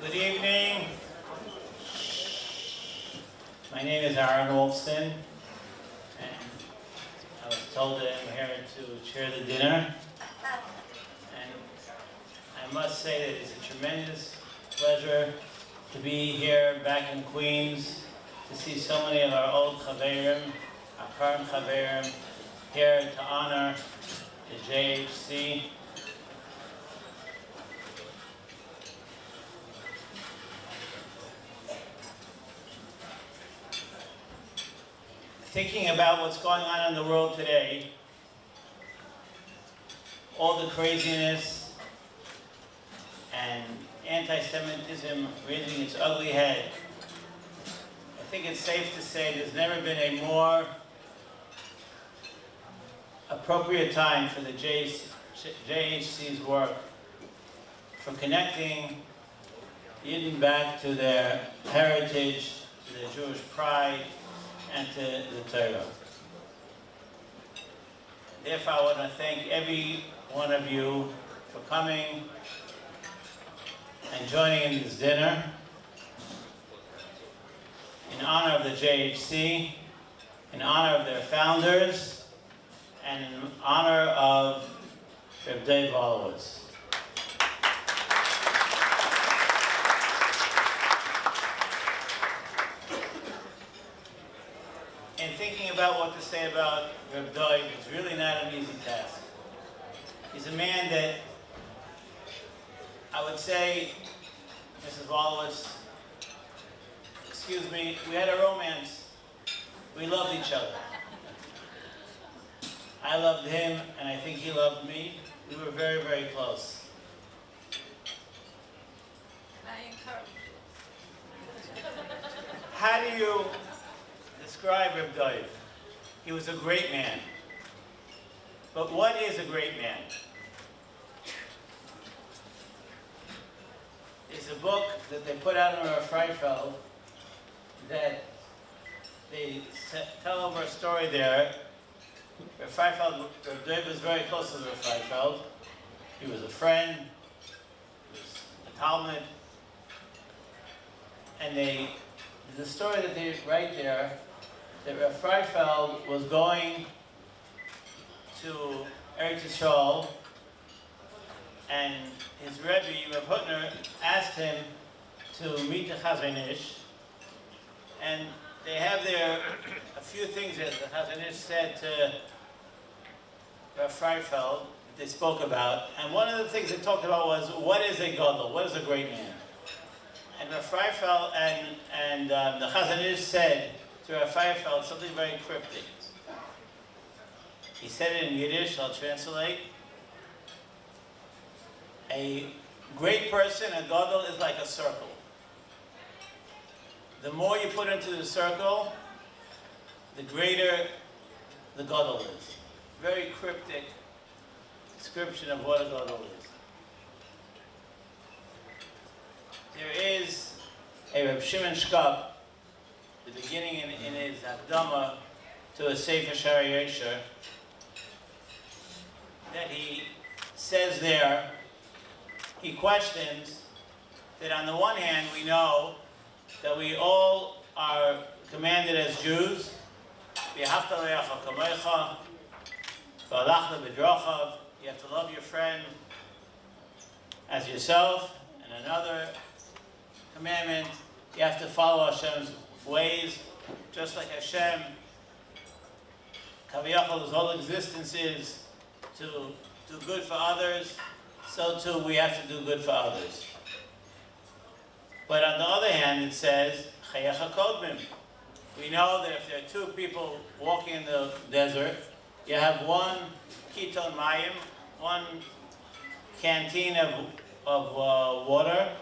Good evening. My name is Wolfson, and I was told that I'm here to chair the dinner. And I must say that it's a tremendous pleasure to be here back in Queens, to see so many of our old chaverim, our current chaverim, here to honor the JHC. Thinking about what's going on in the world today, all the craziness and anti-Semitism raising its ugly head, I think it's safe to say there's never been a more appropriate time for the JHC's work for connecting Yidden back to their heritage, to their Jewish pride, and to the Torah. Therefore, I want to thank every one of you for coming and joining in this dinner in honor of the JHC, in honor of their founders, and in honor of Reb Wolowitz. And thinking about what to say about Reb Dov is really not an easy task. He's a man that I would say, Mrs. Wolowitz, excuse me, we had a romance. We loved each other. I loved him, and I think he loved me. We were very, very close. I encourage you. How do you describe Reb Dov? He was a great man. But what is a great man? It's a book that they put out on our Freifeld that they tell over a story there. Reb Dov was very close to Reb Freifeld. He was a friend, he was a Talmud. And there's a story that they write there that Reb Freifeld was going to Eretz Yisrael, and his Rebbe, Reb Hutner, asked him to meet the Chazon Ish, and they have there a few things that the Chazon Ish said to Reb Freifeld that they spoke about, and one of the things they talked about was, what is a gadol? What is a great man? And Reb Freifeld and the Chazon Ish said to Reb Freifeld something very cryptic. He said it in Yiddish, I'll translate. A great person, a gadol, is like a circle. The more you put into the circle, the greater the gadol is. Very cryptic description of what a gadol is. There is a Reb Shimon Shkop, the beginning in his Akdama to a Sefer Shari Yesher, that he says there, he questions that on the one hand we know that we all are commanded as Jews, you have to love your friend as yourself, and another commandment, you have to follow Hashem's ways, just like Hashem, Kaviyachol, his whole existence is to do good for others, so too we have to do good for others. But on the other hand, it says, Chayecha Kodmim. We know that if there are two people walking in the desert, you have one Kiton Mayim, one canteen of water.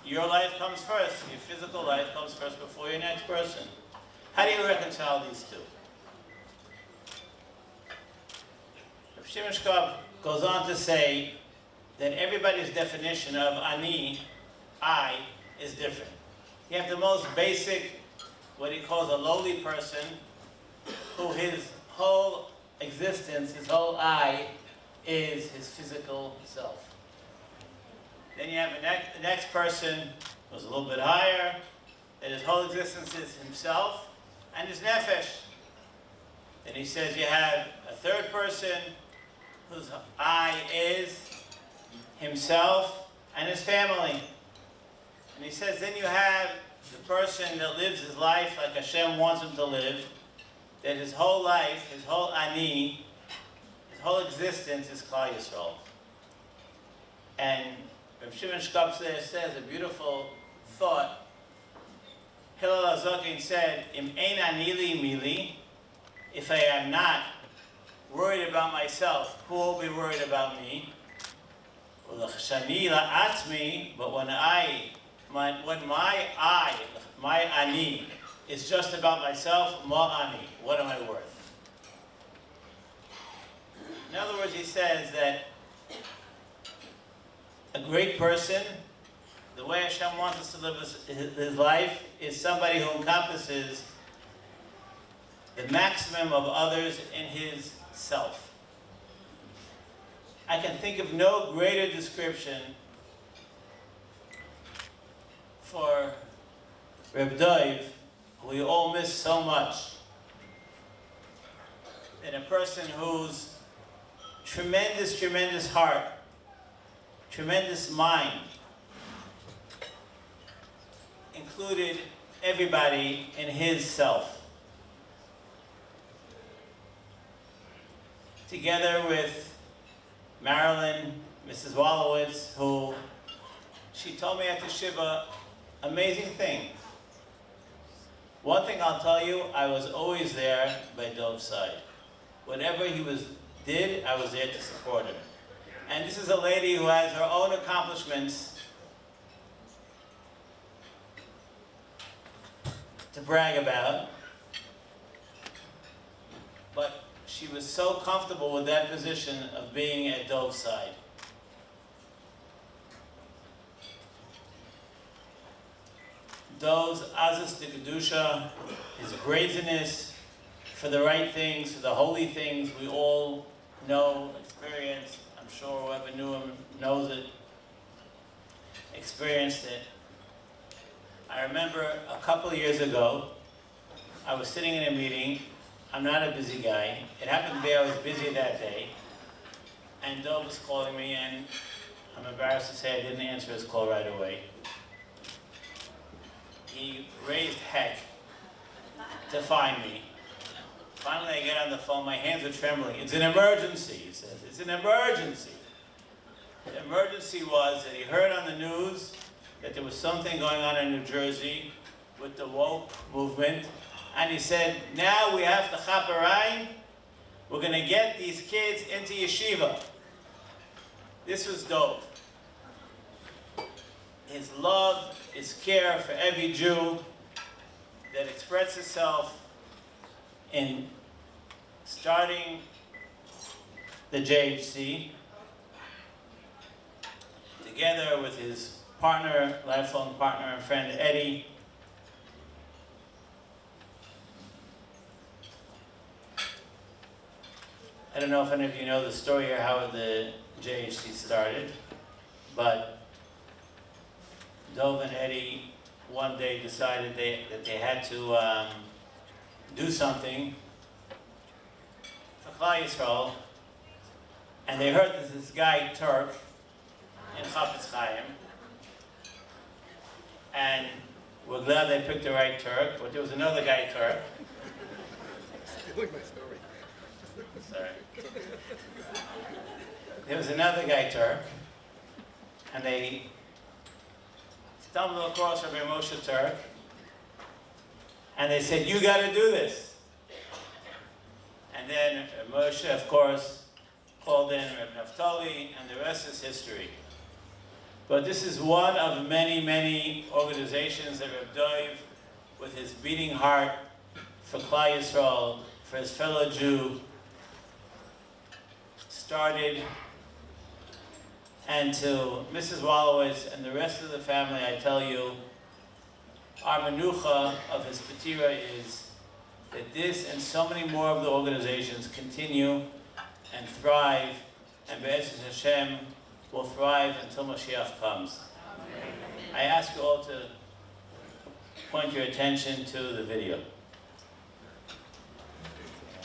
Your life comes first. Your physical life comes first before your next person. How do you reconcile these two? Reb Shimon Shkop goes on to say that everybody's definition of ani, I, is different. You have the most basic, what he calls a lowly person, who his whole existence, his whole I, is his physical self. Then you have the next person who's a little bit higher, that his whole existence is himself and his nefesh. Then he says you have a third person whose I is himself and his family. And he says then you have the person that lives his life like Hashem wants him to live, that his whole life, his whole ani, his whole existence is Klal Yisrael. And Rav Shimon Shkopzer says a beautiful thought. Hillel HaZaken said, Im ein ani li mili, if I am not worried about myself, who will be worried about me? Ulachshani la'atzmi, but when my I, my ani, is just about myself, ma ani, what am I worth? In other words, he says that a great person, the way Hashem wants us to live his life, is somebody who encompasses the maximum of others in his self. I can think of no greater description for Reb Dov, who we all miss so much, than a person whose tremendous, tremendous heart, tremendous mind, included everybody in his self. Together with Marilyn, Mrs. Wolowitz, who she told me at the Shiva, amazing thing. One thing I'll tell you, I was always there by Dov's side. Whatever he did, I was there to support him. And this is a lady who has her own accomplishments to brag about, but she was so comfortable with that position of being at Dov's side. Dov's azus de kedusha, his brazenness for the right things, for the holy things we all know, experience. I'm sure whoever knew him knows it, experienced it. I remember a couple of years ago, I was sitting in a meeting. I'm not a busy guy. It happened to be I was busy that day. And Dov was calling me, and I'm embarrassed to say I didn't answer his call right away. He raised heck to find me. Finally, I get on the phone. My hands are trembling. It's an emergency, he says. It's an emergency. The emergency was that he heard on the news that there was something going on in New Jersey with the woke movement. And he said, now we have to chaperayim. We're going to get these kids into yeshiva. This was Dov. His love, his care for every Jew that expressed itself in starting the JHC together with his partner, lifelong partner and friend Eddie. I don't know if any of you know the story or how the JHC started, but Dov and Eddie one day decided that they had to do something for Klal Yisrael, and they heard that this guy, Turk, in Chafetz Chaim, and we're glad they picked the right Turk, but there was another guy, Turk. Stealing my story. Sorry. There was another guy, Turk, and they stumbled across Rabbi Moshe Turk, and they said, you got to do this. And then Moshe, of course, called in Reb Naftali, and the rest is history. But this is one of many, many organizations that Reb Dov, with his beating heart for Klal Yisrael, for his fellow Jew, started. And to Mrs. Wolowitz and the rest of the family, I tell you, our menucha of his patira is that this and so many more of the organizations continue and thrive, and Be'ezus Hashem, will thrive until Mashiach comes. I ask you all to point your attention to the video.